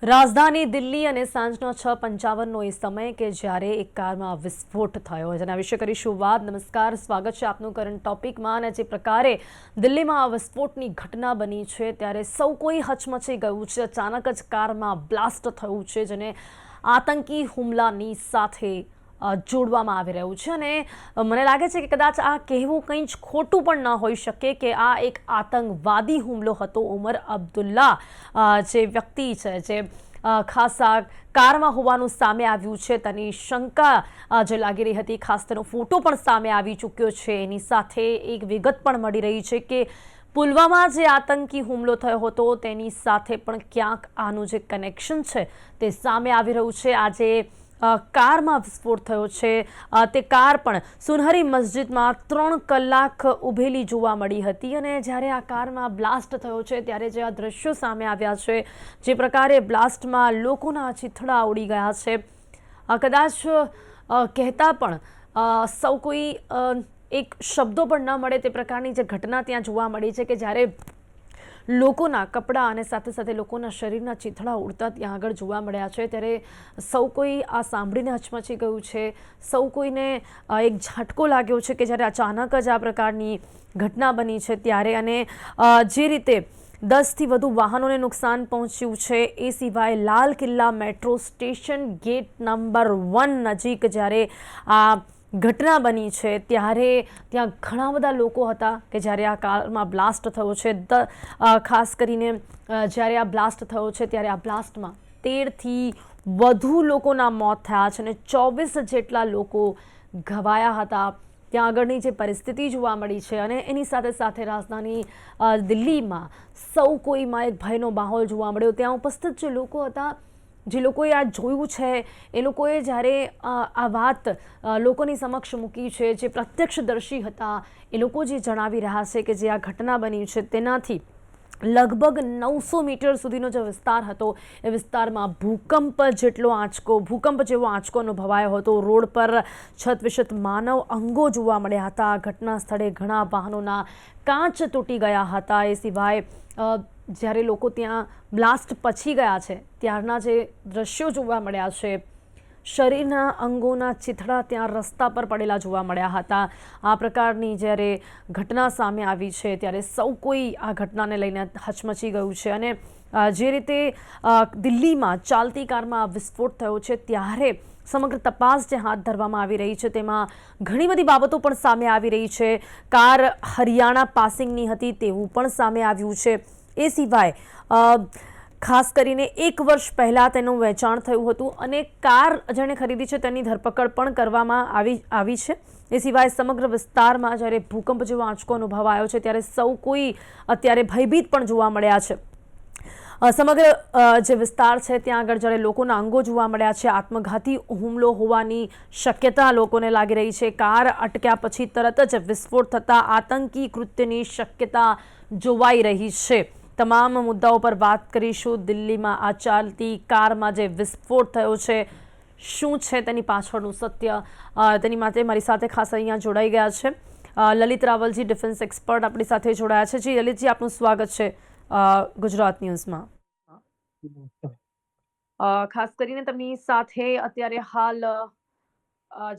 રાજધાની દિલ્હી અને સાંજનો 6:55નો એ સમય કે જ્યારે એક કારમાં વિસ્ફોટ થયો. જેના વિશે કરીશું વાત. નમસ્કાર, સ્વાગત છે આપનું કરંટ ટોપિકમાં. અને જે પ્રકારે દિલ્હીમાં આ વિસ્ફોટની ઘટના બની છે ત્યારે સૌ કોઈ હચમચી ગયું છે. અચાનક જ કારમાં બ્લાસ્ટ થયું છે, જેને આતંકી હુમલાની સાથે જોડવામાં આવી રહ્યું છે. અને મને લાગે છે કે કદાચ આ કહેવું કંઈ જ ખોટું પણ ન હોઈ શકે કે આ એક આતંકવાદી હુમલો હતો. ઉમર અબ્દુલ્લા જે વ્યક્તિ છે, જે ખાસ આ કારમાં હોવાનું સામે આવ્યું છે, તેની શંકા જે લાગી રહી હતી, ખાસ તેનો ફોટો પણ સામે આવી ચૂક્યો છે. એની સાથે એક વિગત પણ મળી રહી છે કે પુલવામા જે આતંકી હુમલો થયો હતો તેની સાથે પણ ક્યાંક આનું જે કનેક્શન છે તે સામે આવી રહ્યું છે. આજે કારમાં વિસ્ફોટ થયો છે. તે કાર પણ સુનહરી મસ્જિદમાં 3 કલાક ઊભેલી જોવા મળી હતી. અને જ્યારે આ કારમાં બ્લાસ્ટ થયો છે ત્યારે જે આ દ્રશ્યો સામે આવ્યા છે, જે પ્રકારે બ્લાસ્ટમાં લોકોના ચીથડા ઉડી ગયા છે, કદાચ કહેતા પણ સૌ કોઈ એક શબ્દો પણ ન મળે તે પ્રકારની જે ઘટના ત્યાં જોવા મળી છે કે જ્યારે લોકોના કપડાં અને સાથે સાથે લોકોના શરીરના ચીથડા ઉડતા ત્યાં આગળ જોવા મળ્યા છે. ત્યારે સૌ કોઈ આ સાંભળીને હચમચી ગયું છે. સૌ કોઈને એક ઝટકો લાગ્યો છે કે જ્યારે અચાનક જ આ પ્રકારની ઘટના બની છે ત્યારે. અને જે રીતે 10થી વધુ વાહનોને નુકસાન પહોંચ્યું છે, એ સિવાય Lal Qila metro station gate number 1 નજીક જ્યારે આ ઘટના બની છે ત્યારે ત્યાં ઘણા બધા લોકો હતા કે જ્યારે આ કારમાં બ્લાસ્ટ થયો છે. ખાસ કરીને જ્યારે આ બ્લાસ્ટ થયો છે ત્યારે આ બ્લાસ્ટમાં 13થી વધુ લોકોના મોત થયા છે અને 24 જેટલા લોકો ઘવાયા હતા. ત્યાં આગળની જે પરિસ્થિતિ જોવા મળી છે અને એની સાથે સાથે રાજધાની દિલ્હીમાં સૌ કોઈમાં એક ભયનો માહોલ જોવા મળ્યો. ત્યાં ઉપસ્થિત જે લોકો હતા, જે લોકોએ આ જોયું છે, એ લોકોએ જ્યારે આ વાત લોકોની સમક્ષ મૂકી છે, જે પ્રત્યક્ષદર્શી હતા, એ લોકો જે જણાવી રહ્યા છે કે જે આ ઘટના બની છે તેનાથી લગભગ 900 મીટર સુધીનો જે વિસ્તાર હતો એ વિસ્તારમાં ભૂકંપ જેવો આંચકો અનુભવાયો હતો. રોડ પર છત માનવ અંગો જોવા મળ્યા હતા. ઘટના સ્થળે ઘણા વાહનોના કાચ તૂટી ગયા હતા. એ સિવાય જ્યારે લોકો ત્યાં બ્લાસ્ટ પછી ગયા છે ત્યારના જે દ્રશ્યો જોવા મળ્યા છે, શરીરના અંગોના ચીથડા ત્યાં રસ્તા પર પડેલા જોવા મળ્યા હતા. આ પ્રકારની જ્યારે ઘટના સામે આવી છે ત્યારે સૌ કોઈ આ ઘટનાને લઈને હચમચી ગયું છે. અને જે રીતે દિલ્હીમાં ચાલતી કારમાં વિસ્ફોટ થયો છે ત્યારે સમગ્ર તપાસ જે હાથ ધરવામાં આવી રહી છે તેમાં ઘણી બધી બાબતો પણ સામે આવી રહી છે. કાર હરિયાણા પાસિંગની હતી તેવું પણ સામે આવ્યું છે. એ સિવાય ખાસ કરીને 1 વર્ષ પહેલાં તેનું વેચાણ થયું હતું અને કાર જેણે ખરીદી છે તેની ધરપકડ પણ કરવામાં આવી છે. એ સિવાય સમગ્ર વિસ્તારમાં જ્યારે ભૂકંપ જેવો આંચકો અનુભવાયો છે ત્યારે સૌ કોઈ અત્યારે ભયભીત પણ જોવા મળ્યા છે. સમગ્ર જે વિસ્તાર છે ત્યાં આગળ જ્યારે લોકોના અંગો જોવા મળ્યા છે, આત્મઘાતી હુમલો હોવાની શક્યતા લોકોને લાગી રહી છે. કાર અટક્યા પછી તરત જ વિસ્ફોટ થતા આતંકી કૃત્યની શક્યતા જોવાઈ રહી છે. તમામ મુદ્દાઓ પર વાત કરીશું. દિલ્હીમાં આ ચાલતી કારમાં જે વિસ્ફોટ થયો છે, શું છે તેની પાછળનું સત્ય, તેની માટે મારી સાથે ખાસ અહીંયા જોડાઈ ગયા છે લલિત રાવલજી, ડિફેન્સ એક્સપર્ટ આપણી સાથે જોડાયા છે. જી લલિતજી, આપનું સ્વાગત છે ગુજરાત ન્યૂઝમાં. ખાસ કરીને તેમની સાથે અત્યારે હાલ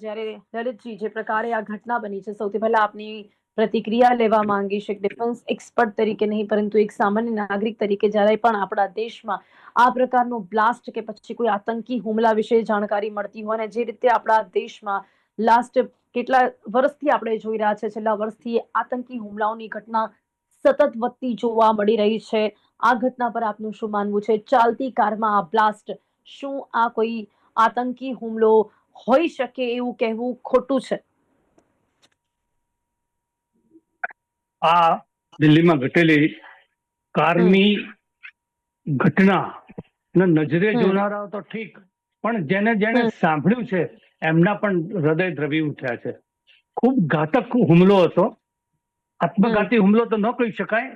જ્યારે લલિતજી જે પ્રકારે આ ઘટના બની છે, સૌથી પહેલા આપની પ્રતિક્રિયા લેવા માંગીશ. એક ડિફેન્સ એક્સપર્ટ તરીકે નહીં પરંતુ એક સામાન્ય નાગરિક તરીકે જ્યારે પણ આપણા દેશમાં આ પ્રકારનો બ્લાસ્ટ કે પછી કોઈ આતંકી હુમલા વિશે જાણકારી મળતી હોય, અને જે રીતે આપણા દેશમાં લાસ્ટ કેટલા વર્ષથી આપણે જોઈ રહ્યા છે, છેલ્લા વર્ષથી આતંકી હુમલાઓની ઘટના સતત વધતી જોવા મળી રહી છે, આ ઘટના પર આપનું શું માનવું છે? ચાલતી કારમાં આ બ્લાસ્ટ, શું આ કોઈ આતંકી હુમલો હોઈ શકે એવું કહેવું ખોટું છે? આ દિલ્હીમાં ઘટેલી કારની ઘટના નજરે જોનારા તો ઠીક, પણ જેને સાંભળ્યું છે એમના પણ હૃદય દ્રવી ઉઠ્યા છે. ખૂબ ઘાતક હુમલો હતો. આત્મઘાતી હુમલો તો ન કહી શકાય,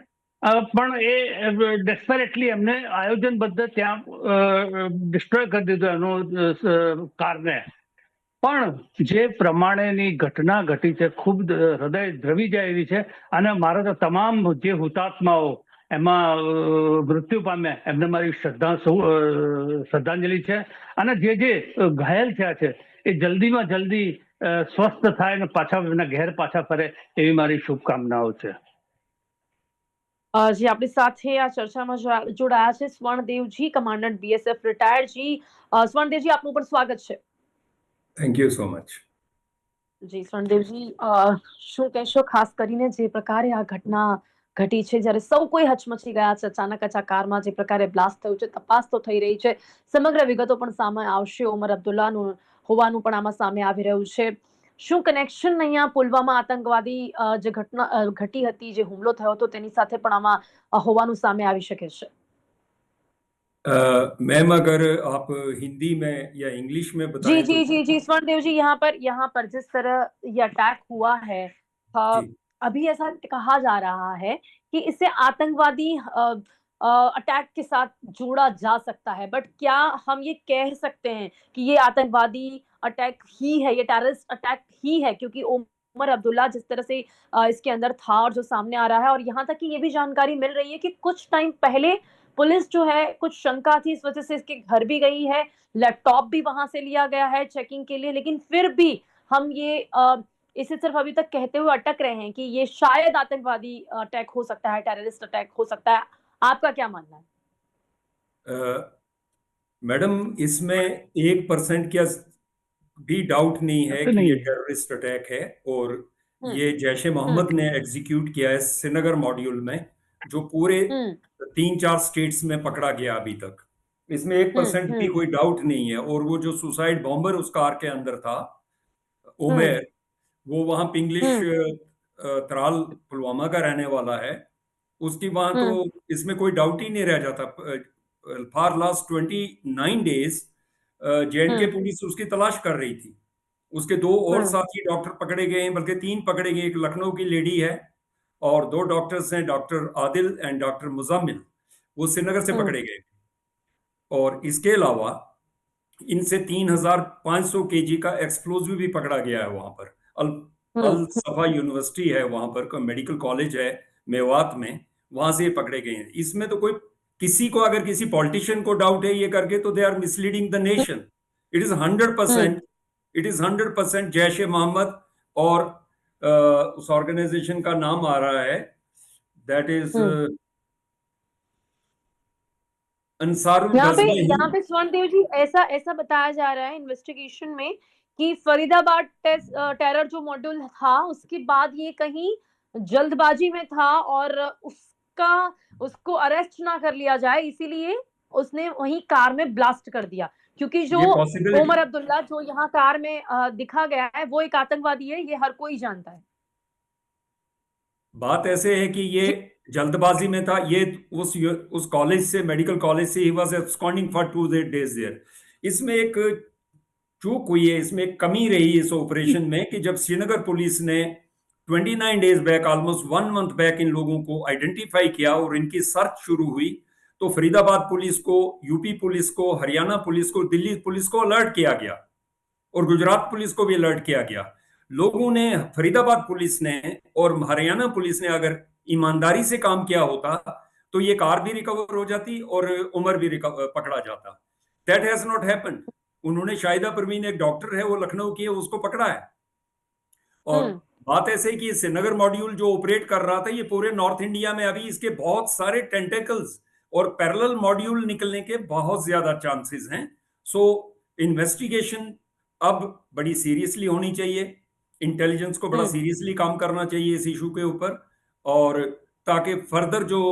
પણ એ ડેસ્પરેટલી એમને આયોજનબદ્ધ ત્યાં ડિસ્ટ્રોય કરી દીધો એનો કારને. પણ જે પ્રમાણેની ઘટના ઘટી છે ખૂબ હૃદય દ્રવી જાય એવી છે. અને મારે તો તમામ જે હુતાત્માઓ એમાં મૃત્યુ પામ્યા એમને મારી શ્રદ્ધાંજલિ છે. અને જે ઘાયલ થયા છે એ જલ્દીમાં જલ્દી સ્વસ્થ થાય અને પાછા એમના ઘેર પાછા ફરે એવી મારી શુભકામનાઓ છે. જે આપણી સાથે આ ચર્ચામાં જોડાયા છે Swarndev ji, commandant BSF retired ji. Swarndev ji, આપનું પણ સ્વાગત છે. Thank you so much. જી સ્વર્ણદેવજી, શું કહેશો ખાસ કરીને જે પ્રકારે આ ઘટના ઘટી છે, જ્યારે સૌ કોઈ હચમચી ગયા છે, અચાનક જ આ કારમાં જે પ્રકારે બ્લાસ્ટ થયું છે, તપાસ તો થઈ રહી છે, સમગ્ર વિગતો પણ સામે આવશે. ઉમર અબ્દુલ્લાનું હોવાનું પણ આમાં સામે આવી રહ્યું છે. શું કનેક્શન અહીંયા પુલવામા આતંકવાદી જે ઘટના ઘટી હતી, જે હુમલો થયો હતો તેની સાથે પણ આમાં હોવાનું સામે આવી શકે છે? मैम अगर आप हिंदी में या इंग्लिश में जी बताएं जी तो। जी जी स्वर्णदेव जी, यहाँ पर जिस तरह ये अटैक हुआ है, जी अभी ऐसा कहा जा रहा है कि इसे आतंकवादी अटैक के साथ जोड़ा जा सकता है, बट क्या हम ये कह सकते हैं कि ये आतंकवादी अटैक ही है, ये टेररिस्ट अटैक ही है? क्योंकि उमर अब्दुल्ला जिस तरह से इसके अंदर था और जो सामने आ रहा है, और यहाँ तक कि ये भी जानकारी मिल रही है कि कुछ टाइम पहले पुलिस जो है कुछ शंका थी, इस वजह से इसके घर भी गई है, लैपटॉप भी वहां से लिया गया है चेकिंग के लिए, लेकिन फिर भी हम ये इसे सिर्फ अभी तक कहते हुए अटक रहे हैं कि ये शायद आतंकवादी अटैक हो सकता है, टेररिस्ट अटैक हो सकता है। आपका क्या मानना है? मैडम, इसमें 1% क्या भी डाउट नहीं है कि ये टेररिस्ट अटैक है, और ये जैश ए मोहम्मद ने एग्जीक्यूट किया है श्रीनगर मॉड्यूल में, जो पूरे 3-4 स्टेट्स में पकड़ा गया अभी तक। इसमें 1% भी कोई डाउट नहीं है। और वो जो सुसाइड बॉम्बर उस कार के अंदर था, उमेर, वो वहां पिंगलिश त्राल पुलवामा का रहने वाला है। उसकी वहां तो इसमें कोई डाउट ही नहीं रह जाता। For last 29 days J&K police उसकी तलाश कर रही थी। उसके 2 और साथी डॉक्टर पकड़े गए हैं, बल्कि 3 पकड़े गए। एक लखनऊ की लेडी है और 2 डॉक्टर्स हैं, doctor Adil and doctor Muzamil, वो श्रीनगर से पकड़े गए। और इसके अलावा इनसे 3500 केजी का एक्सप्लोजिव भी पकड़ा गया है वहां पर। अल सफा यूनिवर्सिटी है वहां पर, मेडिकल कॉलेज है मेवात में, वहां से ये पकड़े गए हैं। इसमें तो कोई किसी को, अगर किसी पॉलिटिशियन को डाउट है ये करके, तो they are misleading the nation. It is 100% Jaish e Mohammed. और उस ऑर्गेनाइजेशन का नाम आ रहा है, दैट इज अंसारुल यहाँ गज़वा। पे स्वर्णदेव जी, ऐसा बताया जा रहा है इन्वेस्टिगेशन में कि फरीदाबाद टेरर जो मॉड्यूल था, उसके बाद ये कहीं जल्दबाजी में था और उसको अरेस्ट ना कर लिया जाए, इसीलिए उसने वही कार में ब्लास्ट कर दिया। क्योंकि जो उमर अब्दुल्ला जो यहाँ कार में दिखा गया है, वो एक आतंकवादी है, ये हर कोई जानता है। बात ऐसे है कि ये जल्दबाजी में था। ये उस कॉलेज से, मेडिकल कॉलेज से, he was absconding for 2 days there. इसमें एक चूक हुई है, इसमें एक कमी रही इस ऑपरेशन में, कि जब श्रीनगर पुलिस ने 29 days back, almost 1 month back, इन लोगों को आइडेंटिफाई किया और इनकी सर्च शुरू हुई, तो फरीदाबाद पुलिस को, यूपी पुलिस को, हरियाणा पुलिस को, दिल्ली पुलिस को अलर्ट किया गया, और गुजरात पुलिस को भी अलर्ट किया गया। लोगों ने, फरीदाबाद पुलिस ने और हरियाणा पुलिस ने अगर ईमानदारी से काम किया होता, तो ये कार भी रिकवर हो जाती और उमर भी पकड़ा जाता। That has not happened. उन्होंने, शाहिदा परवीन एक डॉक्टर है, वो लखनऊ की है, उसको पकड़ा है। और बात ऐसे कि श्रीनगर मॉड्यूल जो ऑपरेट कर रहा था, ये पूरे नॉर्थ इंडिया में अभी इसके बहुत सारे टेंटेकल्स और पैरेलल मॉड्यूल निकलने के बहुत ज्यादा चांसेस हैं। सो इन्वेस्टिगेशन अब बड़ी सीरियसली होनी चाहिए। इंटेलिजेंस को बड़ा सीरियसली काम करना चाहिए इस इशू के ऊपर, और ताकि फर्दर जो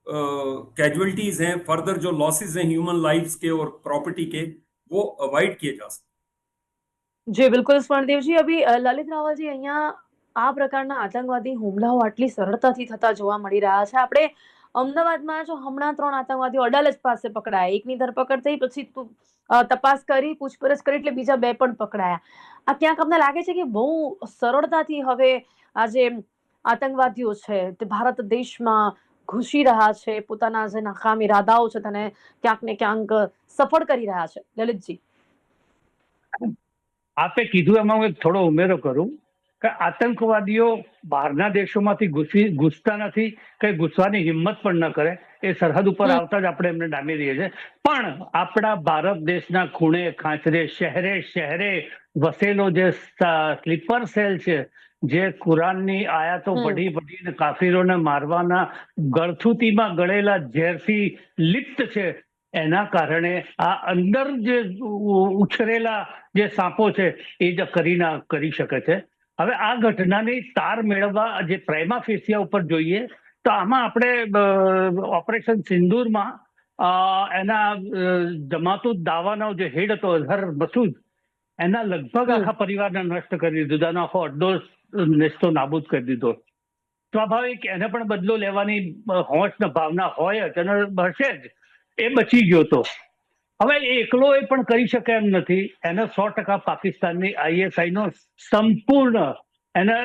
कैजुअलिटीज हैं, फर्दर जो लॉसेस हैं ह्यूमन लाइफ्स के और प्रॉपर्टी के, वो अवॉइड किए जा सके। जी बिल्कुल સ્વર્ણદેવ जी, अभी લલિત રાવલજી, અહીંયા આ પ્રકારના આતંકવાદી હુમલાઓ આટલી સરળતાથી થતા જોવા મળી રહ્યા છે. આપણે અમદાવાદમાં જો હમણાં 3 આતંકવાદીઓ અડાલજ પાસે પકડાયા, એકની ધરપકડ થઈ, પછી તપાસ કરી, પૂછપરછ કરી, એટલે બીજા 2 પણ પકડાયા. આ ક્યાંક અમને લાગે છે કે બહુ સરળતાથી હવે આ જે આતંકવાદીઓ છે તે ભારત દેશમાં ઘૂસી રહ્યા છે, પોતાના જે નાકામ ઇરાદાઓ છે તેને ક્યાંક ને ક્યાંક સફળ કરી રહ્યા છે. લલિતજી, આપે કીધું એમાં હું એક થોડો ઉમેરો કરું કે આતંકવાદીઓ બહારના દેશોમાંથી ઘૂસતા નથી, કે ઘૂસવાની હિંમત પણ ન કરે. એ સરહદ ઉપર આવતા જ આપણે એમને ડામી દઈએ છીએ. પણ આપણા ભારત દેશના ખૂણે ખાંચરે, શહેરે શહેરે વસેલો જે સ્લીપર સેલ છે, જે કુરાનની આયાતો પઢી પઢીને કાફીરોને મારવાના ગળથુતીમાં ગળેલા ઝેરથી લિપ્ત છે, એના કારણે આ અંદર જે ઉછરેલા જે સાપો છે એ જ કરી શકે છે. હવે આ ઘટનાની તાર મેળવવા જે પ્રાઇમા ફેસિયા ઉપર જોઈએ તો આમાં આપણે ઓપરેશન સિંદૂરમાં એના જમાતુત દાવાનો જે હેડ હતો અઝહર મસૂદ, એના લગભગ આખા પરિવારને નષ્ટ કરી દીધું, એનો આખો અડ્ડો નેસ્તો નાબૂદ કરી દીધો. સ્વાભાવિક એને પણ બદલો લેવાની હોશ ને ભાવના હોય જ, અને હશે જ. એ બચી ગયો તો. હવે એકલો એ પણ કરી શકે એમ નથી. એને 100% પાકિસ્તાનની ISI નો સંપૂર્ણ એને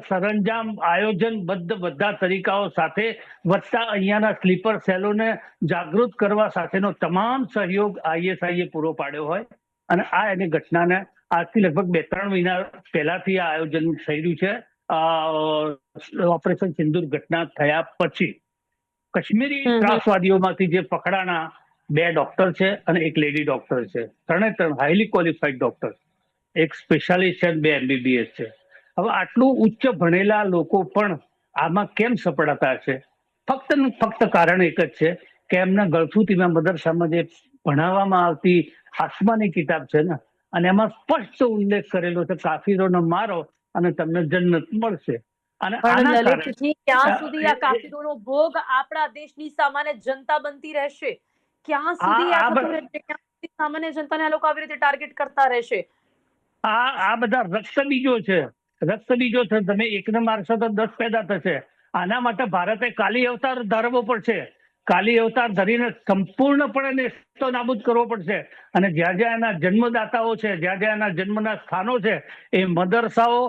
સરંજામ આયોજનબદ્ધ બધા તરીકાઓ સાથે વત્તા અહીંયાના સ્લીપર સેલોને જાગૃત કરવા સાથેનો તમામ સહયોગ ISI એ પૂરો પાડ્યો હોય. અને આ એની ઘટનાને આજથી લગભગ 2-3 મહિના પહેલાથી આ આયોજન થઈ રહ્યું છે. ઓપરેશન સિંદૂર ઘટના થયા પછી કાશ્મીરી ત્રાસવાદીઓમાંથી જે પકડાણા 2 ડોક્ટર છે અને 1 લેડી ડોક્ટર છે, ત્રણ હાઈલી ક્વોલિફાઈડ ડોક્ટર, 1 સ્પેશિયાલિસ્ટ છે, 2 MBBS છે. હવે આટલું ઉચ્ચ ભણેલા લોકો પણ આમાં કેમ સપડાતા છે? ફક્ત ને ફક્ત કારણ એક જ છે કે એમના ગળથુતીમાં મદરસામાં જે ભણાવવામાં આવતી આસમાની કિતાબ છે ને, અને એમાં સ્પષ્ટ ઉલ્લેખ કરેલો છે કાફીરોને મારો અને તમને જન્નત મળશે. અને આના પણ કારણે લલિતજી, ક્યાં સુધી આ કાફીરોનો ભોગ આપણા દેશની સામાન્ય જનતા બનતી રહેશે? ક્યાં સુધી આ થતું રહેશે? ક્યાં સુધી સામાન્ય જનતાને આ લોકો આવી રીતે ટાર્ગેટ કરતા રહેશે? આ બધા રક્તબીજો છે. રક્તબીજો છે. તમે એકને મારશો તો 10 પેદા થશે. આના માટે ભારતે કાલી અવતાર ધારવો પડશે. કાલી અવતાર ધરીને સંપૂર્ણપણે નેસ્તો નાબૂદ કરવો પડશે. અને જ્યાં જ્યાં એના જન્મદાતાઓ છે, જ્યાં જ્યાં એના જન્મના સ્થાનો છે, એ મદરસાઓ,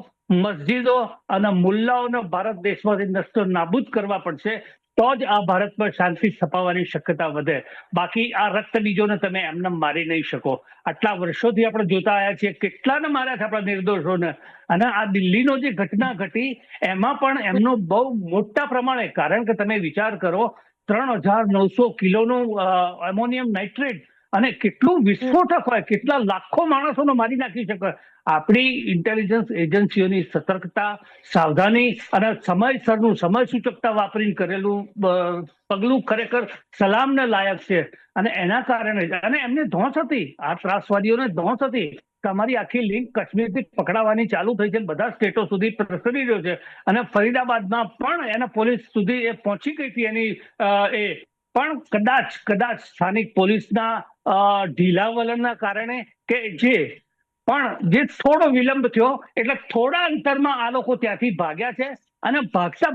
મસ્જિદો અને મુલ્લાઓને ભારત દેશમાંથી નેસ્તો નાબૂદ કરવા પડશે. તો જ આ ભારતમાં શાંતિ સ્થપાવવાની શક્યતા વધે. બાકી આ રક્તબીજોને તમે એમને મારી નહીં શકો. આટલા વર્ષોથી આપણે જોતા આવ્યા છીએ, કેટલાને માર્યા છે આપણા નિર્દોષોને. અને આ દિલ્હીનો જે ઘટના ઘટી એમાં પણ એમનો બહુ મોટા પ્રમાણે, કારણ કે તમે વિચાર કરો 3900 કિલોનું એમોનિયમ નાઇટ્રેટ, અને કેટલું વિસ્ફોટક હોય, કેટલા લાખો માણસોને મારી નાખી શકે. આપણી ઇન્ટેલિજન્સ એજન્સીઓની સતર્કતા, સાવધાની અને સમયસરનું સમય સૂચકતા વાપરીને કરેલું પગલું ખરેખર સલામને લાયક છે. અને એના કારણે અને એમને ધોંસ હતી, આ ત્રાસવાદીઓને ધોંસ હતી. તમારી આખી લિંક કાશ્મીરથી પકડાવાની ચાલુ થઈ છે, બધા સ્ટેટો સુધી પ્રસરી રહ્યો છે. અને ફરીદાબાદમાં પણ એના પોલીસ સુધી એ પહોંચી ગઈ હતી એની પણ કદાચ સ્થાનિક પોલીસના ઢીલા વલણના કારણે કે જે થોડો વિલંબ થયો, એટલે થોડા અંતરમાં આ લોકો ત્યાંથી ભાગ્યા છે. અને ભાગતા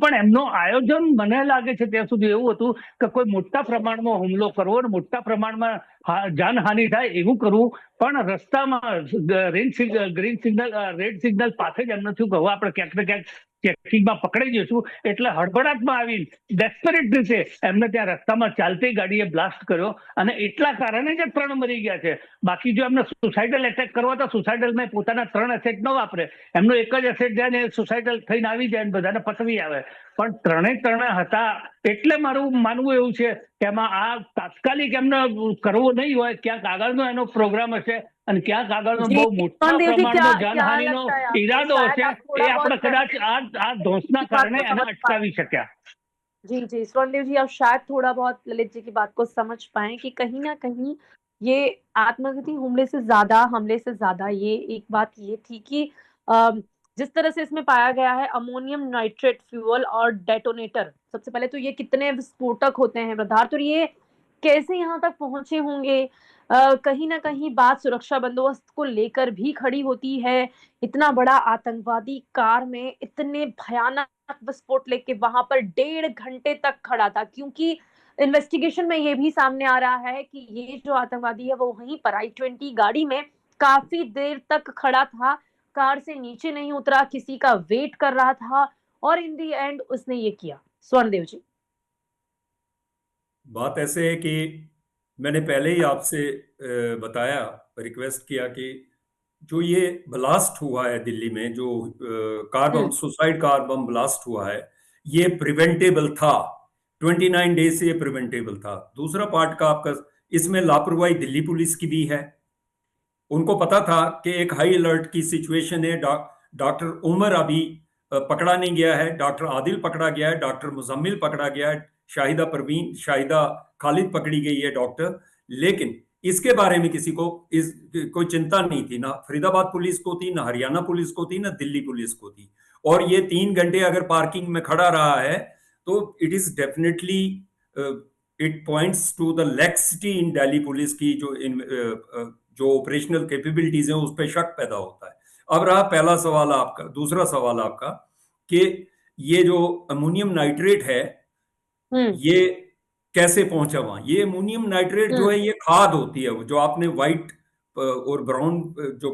પણ એમનો આયોજન મને લાગે છે ત્યાં સુધી એવું હતું કે કોઈ મોટા પ્રમાણમાં હુમલો કરવો અને મોટા પ્રમાણમાં જાનહાનિ થાય એવું કરવું. પણ રસ્તામાં ગ્રીન સિગ્નલ, રેડ સિગ્નલ પાસે જ એમને થયું કે હવે આપણે ક્યાંક ને ક્યાંક ચેકિંગમાં પકડાઈ જઈશું. એટલે હડબડાટમાં આવી ડેસ્પરેટ રીતે એમને ત્યાં રસ્તામાં ચાલતી ગાડીએ બ્લાસ્ટ કર્યો, અને એટલા કારણે જ 3 મરી ગયા છે. બાકી જો એમને સુસાઇડલ એટેક કરવા તો સુસાઇડલમાં પોતાના 3 એસેટ ન વાપરે, એમનો એક જ એસેટ જાય ને સુસાઇડલ થઈને આવી જાય, બધાને પથવી આવે. પણ 3 હતા. એટલે મારું માનવું એવું છે કે એમાં આ તાત્કાલિક એમને કરવો નહીં હોય, ક્યાંક આગળનો એનો પ્રોગ્રામ હશે, અને ક્યાંક આગળનો બહુ મોટા પ્રમાણનો જાનહાનિનો ઈરાદો હશે. એ આપણે કદાચ આ ધોંસના કારણે એને અટકાવી શક્યા. जी, स्वर्णदेव जी, आप शायद थोड़ा बहुत ललित जी की बात को समझ पाएँ कि कहीं न कहीं ये आत्मघाती हमले से ज़्यादा ये एक बात ये थी कि जिस तरह से इसमें पाया गया है अमोनियम नाइट्रेट फ्यूल और डेटोनेटर, सबसे पहले तो ये कितने विस्फोटक होते हैं पदार्थ, और ये कैसे यहाँ तक पहुँचे होंगे? कहीं न कहीं बात सुरक्षा बंदोबस्त को लेकर भी खड़ी होती है। इतना बड़ा आतंकवादी कार में इतने भयानक विस्फोट लेके वहां पर 1.5 घंटे तक खड़ा था, क्योंकि इन्वेस्टिगेशन में ये भी सामने आ रहा है कि ये जो आतंकवादी है वो वहीं पर I-20 गाड़ी में काफी देर तक खड़ा था, कार से नीचे नहीं उतरा, किसी का वेट कर रहा था, और इन दी एंड उसने ये किया। स्वर्णदेव जी, बात ऐसे है कि मैंने पहले ही आपसे बताया, रिक्वेस्ट किया कि जो ये ब्लास्ट हुआ है दिल्ली में, जो car bomb, suicide car bomb blast हुआ है, ये प्रिवेंटेबल था। 29 डेज से ये प्रिवेंटेबल था। दूसरा पार्ट का आपका, इसमें लापरवाही दिल्ली पुलिस की भी है। उनको पता था कि एक हाई अलर्ट की सिचुएशन है। डॉक्टर उमर अभी पकड़ा नहीं गया है, डॉक्टर आदिल पकड़ा गया है, डॉक्टर मुजम्मिल पकड़ा गया है, शाहिदा खालिद पकड़ी गई है डॉक्टर। लेकिन इसके बारे में किसी को कोई चिंता नहीं थी, ना फरीदाबाद पुलिस को थी, ना हरियाणा पुलिस को थी, ना दिल्ली पुलिस को थी। और ये 3 घंटे अगर पार्किंग में खड़ा रहा है तो it is definitely, it points to the laxity in Delhi police की जो ऑपरेशनल कैपेबिलिटीज हैं, उस पर शक पैदा होता है। अब रहा पहला सवाल आपका, दूसरा सवाल आपका कि ये जो अमोनियम नाइट्रेट है ये कैसे पहुंचा वहां। ये अमोनियम नाइट्रेट जो है ये खाद होती है, जो आपने व्हाइट और ब्राउन जो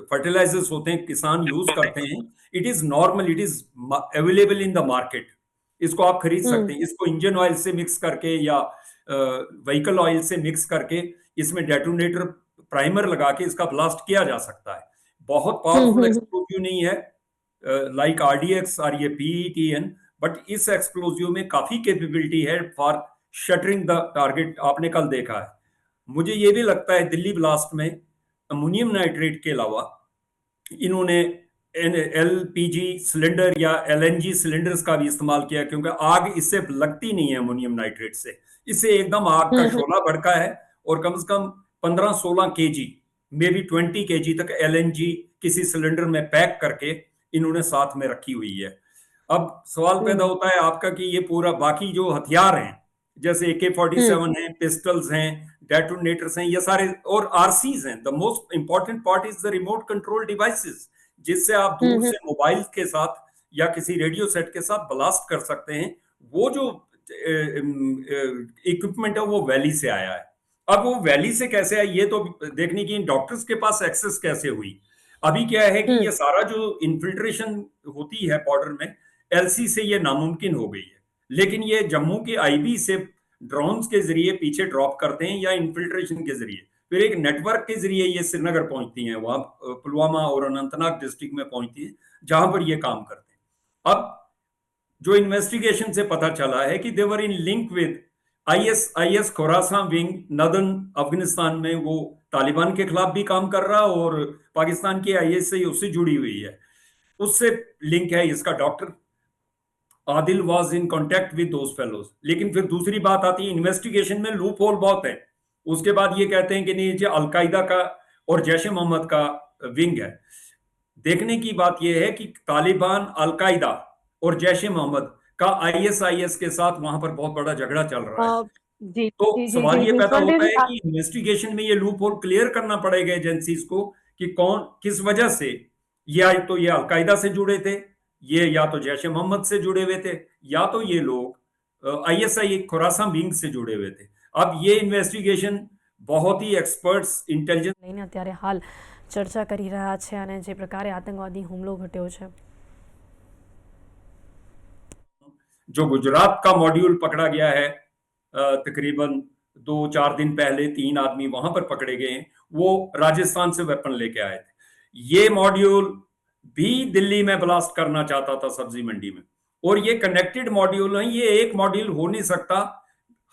फर्टिलाइजर्स होते हैं किसान यूज करते हैं। It is normal, it is available in the market. इसको आप खरीद सकते हैं। इसको इंजन ऑयल से मिक्स करके या व्हीकल ऑयल से मिक्स करके इसमें डेटोनेटर प्राइमर लगा के इसका ब्लास्ट किया जा सकता है। बहुत पावरफुल एक्सप्लोजिव नहीं है लाइक आरडीएक्स और ये पीईटीएन, बट इस एक्सप्लोजिव में काफी कैपेबिलिटी है फॉर शटरिंग द टारगेट। आपने कल देखा है। मुझे ये भी लगता है दिल्ली ब्लास्ट में अमोनियम नाइट्रेट के अलावा इन्होंने एलपीजी सिलेंडर या एलएनजी सिलेंडर्स का भी इस्तेमाल किया, क्योंकि आग इससे लगती नहीं है अमोनियम नाइट्रेट से। इससे एकदम आग का शोला भड़का है और कम से कम 15-16 केजी, मे बी 20 केजी तक एलएनजी किसी सिलेंडर में पैक करके इन्होंने साथ में रखी हुई है। अब सवाल पैदा होता है आपका कि ये पूरा बाकी जो हथियार हैं जैसे AK-47 हैं, पिस्टल्स हैं, डेटोनेटर्स हैं, ये सारे और आरसीज हैं। The most important part is the remote control devices, जिससे आप दूर से मोबाइल के साथ या किसी रेडियो सेट के साथ ब्लास्ट कर सकते हैं। वो जो इक्विपमेंट है वो वैली से आया है। अब वो वैली से कैसे आया ये तो देखने की, डॉक्टर्स के पास एक्सेस कैसे हुई। अभी क्या है कि ये सारा जो इन्फिल्ट्रेशन होती है बॉर्डर में, एलसी से ये नामुमकिन हो गई है। लेकिन ये जम्मू के आईबी से ड्रोन्स के जरिए पीछे ड्रॉप करते हैं या इन्फिल्ट्रेशन के जरिए, फिर एक नेटवर्क के जरिए ये श्रीनगर पहुंचती हैं, वहां पुलवामा और अनंतनाग डिस्ट्रिक्ट में पहुंचती है जहां पर ये काम करते हैं। अब जो इन्वेस्टिगेशन से पता चला है कि they were in link with IS Khorasan wing northern Afghanistan में, वो तालिबान के खिलाफ भी काम कर रहा और पाकिस्तान की आईएस से उससे जुड़ी हुई है, उससे लिंक है इसका। Doctor Adil was in contact with those fellows. लेकिन फिर दूसरी बात आती है, इन्वेस्टिगेशन में लूप होल बहुत है। उसके बाद ये कहते हैं कि नहीं ये अलकायदा का और जैश ए मोहम्मद का विंग है। देखने की बात यह है कि तालिबान, अलकायदा और जैश ए मोहम्मद का आईएसआईएस के साथ वहां पर बहुत बड़ा झगड़ा चल रहा है। जी तो जी जी सवाल जी ये जी पैदा सुरेंद्र होता जी, है कि इन्वेस्टिगेशन में ये लूप होल क्लियर करना पड़ेगा एजेंसीज को कि कौन किस वजह से ये तो ये अलकायदा से जुड़े थे, ये या तो जैश ए मोहम्मद से जुड़े हुए थे, या तो ये लोग आईएसआई खुरासान विंग से जुड़े हुए थे। अब ये इन्वेस्टिगेशन बहुत ही एक्सपर्ट्स इंटेलिजेंस લઈને અત્યારે હાલ ચર્ચા કરી રહ્યા છે અને જે પ્રકારે આતંકવાદી હુમલો ઘટ્યો છે। जो गुजरात का मॉड्यूल पकड़ा गया है, तकरीबन 2-4 दिन पहले 3 आदमी वहां पर पकड़े गए हैं, वो राजस्थान से वेपन लेके आए थे। ये मॉड्यूल भी दिल्ली में ब्लास्ट करना चाहता था सब्जी मंडी में, और ये कनेक्टेड मॉड्यूल है। ये एक मॉड्यूल हो नहीं सकता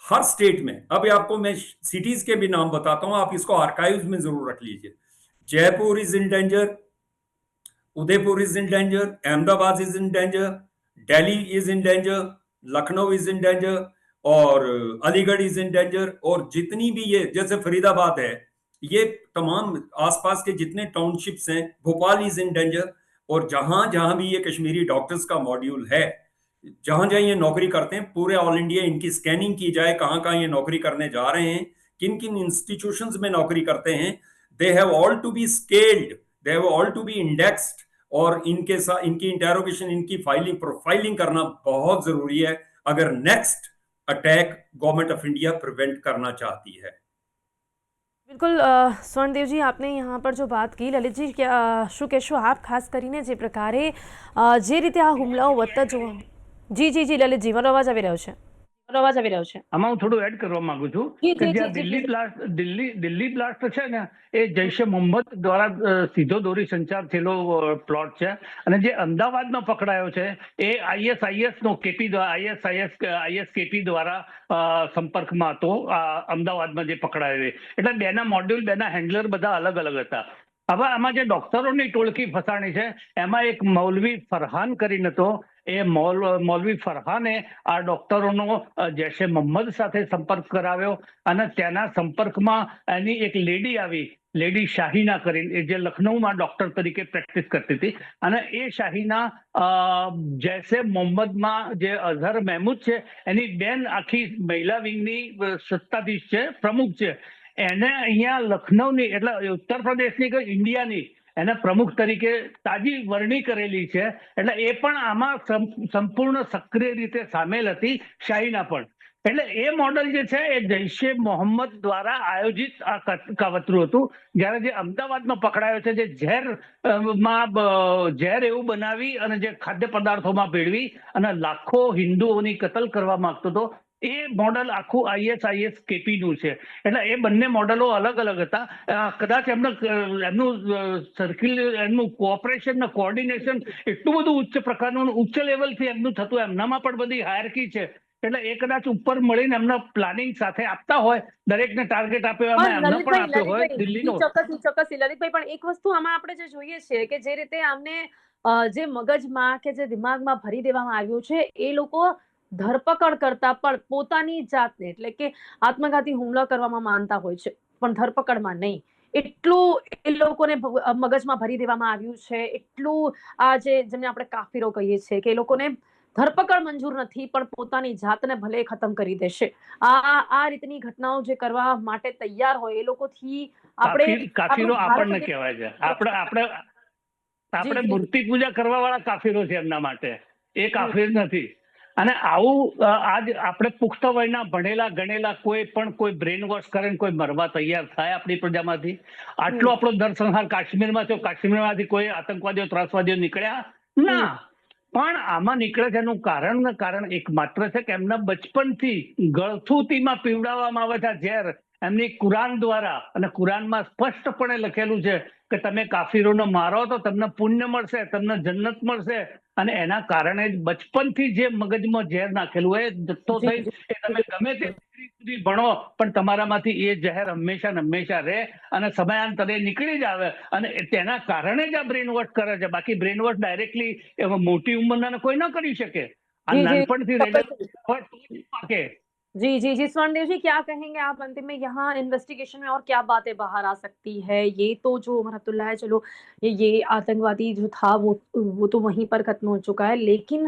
हर स्टेट में। अब आपको मैं सिटीज के भी नाम बताता हूं, आप इसको आर्काइव्स में जरूर रख लीजिए। Jaipur is in danger, Udaipur is in danger, Ahmedabad is in danger, Delhi is in danger, Lucknow is in danger और अलीगढ़ इज इन डेंजर। और जितनी भी ये जैसे फरीदाबाद है, ये तमाम आसपास के जितने टाउनशिप्स हैं, भोपाल इज इन डेंजर। और जहां जहां भी ये कश्मीरी डॉक्टर्स का मॉड्यूल है, जहां जहां ये नौकरी करते हैं, पूरे ऑल इंडिया इनकी स्कैनिंग की जाए, कहां कहां ये नौकरी करने जा रहे हैं, किन किन इंस्टीट्यूशंस में नौकरी करते हैं। They have all to be scaled, they have all to be indexed, और इनके साथ इनकी इंटेरोगेशन, इनकी फाइलिंग, प्रोफाइलिंग करना बहुत जरूरी है अगर next attack government of India prevent करना चाहती है। બિલકુલ સ્વર્ણદેવ જી, આપને यहाँ पर जो बात की, લલિતજી क्या શું કહેશો આપ ખાસ કરીને જે પ્રકારે જે રીતે આ હુમલાઓ વધતા જોવા। જી જી જી લલિતજી, મારો અવાજ આવી રહ્યો છે? મારો અવાજ આવી રહ્યો છે? આમાં હું થોડું એડ કરવા માંગુ છું જી, કે જી, જ્યાં જી, દિલ્હી જી. બ્લાસ્ટ દિલ્હી બ્લાસ્ટ છે ને એ જૈશે મોહમ્મદ દ્વારા સીધો દોરી સંચાર થયેલો પ્લોટ છે, અને જે અમદાવાદમાં પકડાયો છે એ આઈએસઆઈએસ નો કેપી આઈએસ કેપી દ્વારા સંપર્કમાં હતો અમદાવાદમાં જે પકડાયો એટલે બેના મોડ્યુલ બેના હેન્ડલર બધા અલગ અલગ હતા. હવે આમાં જે ડોક્ટરોની ટોળકી ફસાણી છે એમાં એક મૌલવી ફરહાન કરીને હતો. એ મૌલવી ફરહાને આ ડોક્ટરોનો જૈશે મોહમ્મદ સાથે સંપર્ક કરાવ્યો, અને તેના સંપર્કમાં એની એક લેડી આવી, લેડી શાહીના કરીને, જે લખનૌમાં ડોક્ટર તરીકે પ્રેક્ટિસ કરતી હતી, અને એ શાહીના જૈશે મોહમ્મદમાં જે અઝહર મહેમૂદ છે એની બેન આખી મહિલા વિંગની સત્તાધીશ છે, પ્રમુખ છે, એને અહીંયા લખનૌની એટલે ઉત્તર પ્રદેશની કે ઇન્ડિયાની એને પ્રમુખ તરીકે તાજી વરણી કરેલી છે. એટલે એ પણ આમાં સંપૂર્ણ સક્રિય રીતે સામેલ હતી, શાહીના પણ. એટલે એ મોડલ જે છે એ જૈશે મોહમ્મદ દ્વારા આયોજિત આ કાવતરું હતું. જ્યારે જે અમદાવાદમાં પકડાયો છે, જે ઝેર એવું બનાવી અને જે ખાદ્ય પદાર્થોમાં ભેળવી અને લાખો હિન્દુઓની કતલ કરવા માંગતો હતો, એ મોડલ આખું આઈએસઆઈએસ કેપી નું છે. એટલે એ બંને મોડલો અલગ અલગ હતા. કદાચ એમનું સર્કિલ, એમનું કોઓપરેશન ને કોઓર્ડિનેશન એટલું બધું ઉચ્ચ પ્રકારનું, ઉચ્ચ લેવલથી એમનું થતું, એમનામાં પણ બધી હાયરકી છે. એટલે એ કદાચ ઉપર મળીને એમના પ્લાનિંગ સાથે આપતા હોય, દરેકને ટાર્ગેટ આપ્યો, એમાં એમને પણ આપ્યો હોય દિલ્હીનો. ચોક્કસ લલિતભાઈ, પણ એક વસ્તુ આમાં આપણે જે જોઈએ છે કે જે રીતે આમને જે મગજમાં કે જે દિમાગમાં ભરી દેવામાં આવ્યું છે, એ લોકો ધરપકડ કરતા પણ પોતાની જાતને એટલે કે આત્મઘાતી હુમલો કરવામાં માનતા હોય છે, પણ ધરપકડમાં નહીં. એટલું એ લોકોને મગજમાં ભરી દેવામાં આવ્યું છે, એટલું આ જેમને આપણે કાફીરો કહીએ છીએ કે એ લોકોને ધરપકડ મંજૂર નથી, પણ પોતાની જાતને ભલે ખતમ કરી દેશે. આ રીતની ઘટનાઓ જે કરવા માટે તૈયાર હોય એ લોકોથી કાફીરો આપણને કહેવાય છે. આપણે મૂર્તિ પૂજા કરવા વાળા કાફીરો છે એમના માટે, એ કાફીર નથી. અને આવું આજ આપણે પુખ્ત વયના ભણેલા ગણેલા કોઈ બ્રેન વોશ કરે, કોઈ મરવા તૈયાર થાય આપણી પ્રજામાંથી? આટલો આપણો નરસંહાર કાશ્મીરમાં થયો, કાશ્મીરમાંથી કોઈ આતંકવાદીઓ, ત્રાસવાદીઓ નીકળ્યા ના. પણ આમાં નીકળે છે એનું કારણ એકમાત્ર છે કે એમના બચપનથી ગળથુતીમાં પીવડાવવામાં આવે છે ઝેર, એમની કુરાન દ્વારા. અને કુરાનમાં સ્પષ્ટપણે લખેલું છે કે તમે કાફીરોને મારો તો તમને પુણ્ય મળશે, તમને જન્નત મળશે. અને એના કારણે જ બચપનથી જે મગજમાં ઝેર નાખેલું હોય, જથ્થો થઈ, એ તમે ગમે તે સુધી ભણો પણ તમારામાંથી એ ઝેર હંમેશા રહે અને સમયાંતરે નીકળી જ આવે. અને તેના કારણે જ આ બ્રેન વોશ કરે છે. બાકી બ્રેન વોશ ડાયરેક્ટલી મોટી ઉંમરના કોઈ ન કરી શકે. આ નાનપણથી રહેલું. जी जी जी, स्वर्णदेव जी, क्या कहेंगे आप अंतिम में? यहाँ इन्वेस्टिगेशन में और क्या बातें बाहर आ सकती है? ये तो जो अमरतुल्लाह है, चलो ये आतंकवादी जो था वो तो वहीं पर खत्म हो चुका है, लेकिन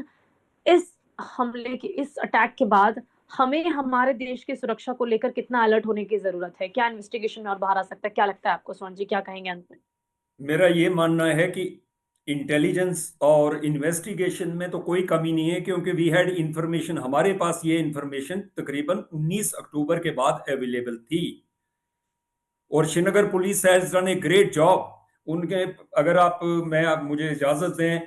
इस हमले के, इस अटैक के बाद हमें हमारे देश की सुरक्षा को लेकर कितना अलर्ट होने की जरूरत है? क्या इन्वेस्टिगेशन में और बाहर आ सकता है? क्या लगता है आपको स्वर्ण जी, क्या कहेंगे अंत में? मेरा ये मानना है कि इंटेलिजेंस और इन्वेस्टिगेशन में तो कोई कमी नहीं है, क्योंकि वी हैड इंफॉर्मेशन, हमारे पास ये इंफॉर्मेशन तकरीबन 19 अक्टूबर के बाद अवेलेबल थी, और Srinagar police has done a great job. उनके अगर मुझे इजाजत दें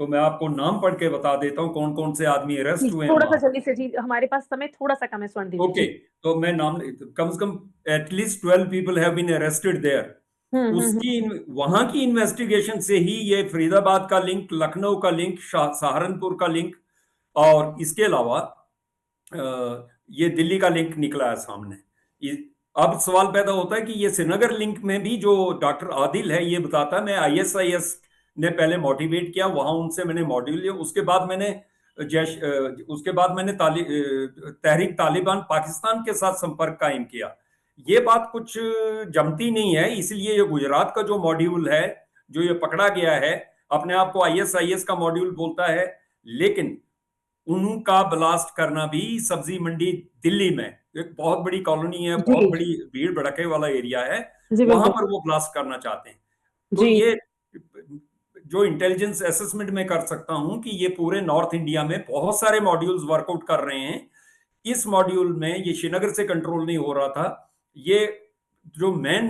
तो मैं आपको नाम पढ़ के बता देता हूं कौन कौन से आदमी अरेस्ट हुए हैं। थोड़ा सा जल्दी से जी, हमारे पास समय थोड़ा सा कम है स्वर्ण देव जी। ओके, तो मैं नाम, कम से कम at least 12 people have been arrested there. उसकी वहां की इन्वेस्टिगेशन से ही ये फरीदाबाद का लिंक, लखनऊ का लिंक, सहारनपुर का लिंक, और इसके अलावा ये दिल्ली का लिंक निकला है सामने। अब सवाल पैदा होता है कि ये श्रीनगर लिंक में भी जो डॉक्टर आदिल है ये बताता है, मैं आईएसआईएस ने पहले मोटिवेट किया, वहां उनसे मैंने मॉड्यूल लिया, उसके बाद मैंने तहरीक तालिबान पाकिस्तान के साथ संपर्क कायम किया। ये बात कुछ जमती नहीं है, इसलिए ये गुजरात का जो मॉड्यूल है, जो ये पकड़ा गया है, अपने आप को आईएसआईएस का मॉड्यूल बोलता है, लेकिन उनका ब्लास्ट करना भी सब्जी मंडी दिल्ली में, एक बहुत बड़ी कॉलोनी है, बहुत बड़ी भीड़ भड़के वाला एरिया है, वहां पर वो ब्लास्ट करना चाहते हैं। तो ये जो इंटेलिजेंस असेसमेंट में कर सकता हूं कि ये पूरे नॉर्थ इंडिया में बहुत सारे मॉड्यूल्स वर्कआउट कर रहे हैं। इस मॉड्यूल में ये श्रीनगर से कंट्रोल नहीं हो रहा था, ये जो मेन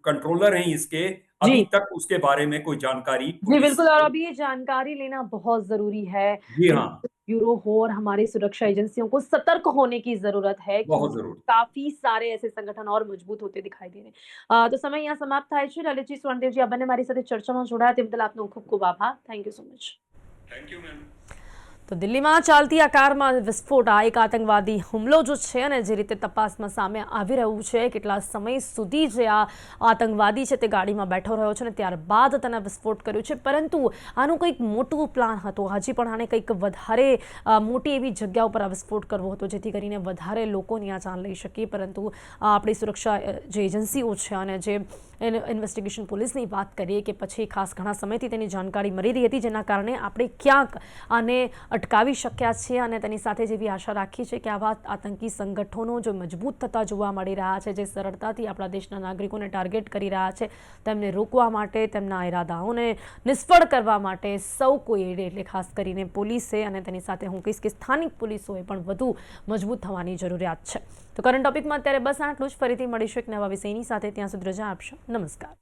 कंट्रोलर हैं इसके, अभी तक उसके बारे में कोई जानकारी जी बिल्कुल, और अभी ये जानकारी लेना बहुत जरूरी है। जी हाँ, ब्यूरो हो और हमारी सुरक्षा एजेंसियों को सतर्क होने की जरूरत है बहुत क्योंकि जरूर। काफी सारे ऐसे संगठन और मजबूत होते दिखाई दे रहे તો સમય અહીંયા સમાપ્ત થાય છે. લલિતજી, સ્વર્ણદેવજી, આ બંને મારી સાથે ચર્ચામાં જોડાયા તે બદલ આપનો ખૂબ ખૂબ આભાર. Thank you so much. Thank you ma'am. તો દિલ્હીમાં ચાલતી આ કારમાં વિસ્ફોટ, આ એક આતંકવાદી હુમલો જો છે અને જે રીતે તપાસમાં સામે આવી રહ્યું છે, કેટલા સમય સુધી જે આ આતંકવાદી છે તે ગાડીમાં બેઠો રહ્યો છે અને ત્યારબાદ તેને વિસ્ફોટ કર્યો છે, પરંતુ આનું કંઈક મોટું પ્લાન હતો. હજી પણ આને કંઈક વધારે મોટી એવી જગ્યા ઉપર આ વિસ્ફોટ કરવો હતો જેથી કરીને વધારે લોકોની આ જાન લઈ શકીએ, પરંતુ આપણી સુરક્ષા જે એજન્સીઓ છે અને જે ઇન્વેસ્ટિગેશન પોલીસની વાત કરીએ કે પછી ખાસ ઘણા સમયથી તેની જાણકારી મળી રહી હતી, જેના કારણે આપણે ક્યાંક આને અટકાવી શક્યા છીએ અને તેની સાથે જેવી આશા રાખી છે કે આવા આતંકી સંગઠનો જો મજબૂત થતા જોવા મળી રહ્યા છે, જે સરળતાથી આપણા દેશના નાગરિકોને ટાર્ગેટ કરી રહ્યા છે, તેમને રોકવા માટે, તેમના ઇરાદાઓને નિષ્ફળ કરવા માટે સૌ કોઈએ, એટલે ખાસ કરીને પોલીસે અને તેની સાથે હું કહીશ કે સ્થાનિક પોલીસોએ પણ વધુ મજબૂત થવાની જરૂરિયાત છે. તો કરંટ ટોપિકમાં અત્યારે બસ આટલું જ. ફરીથી મળીશું એક નવા વિષયની સાથે. ત્યાં સુધી રજા આપશો. નમસ્કાર.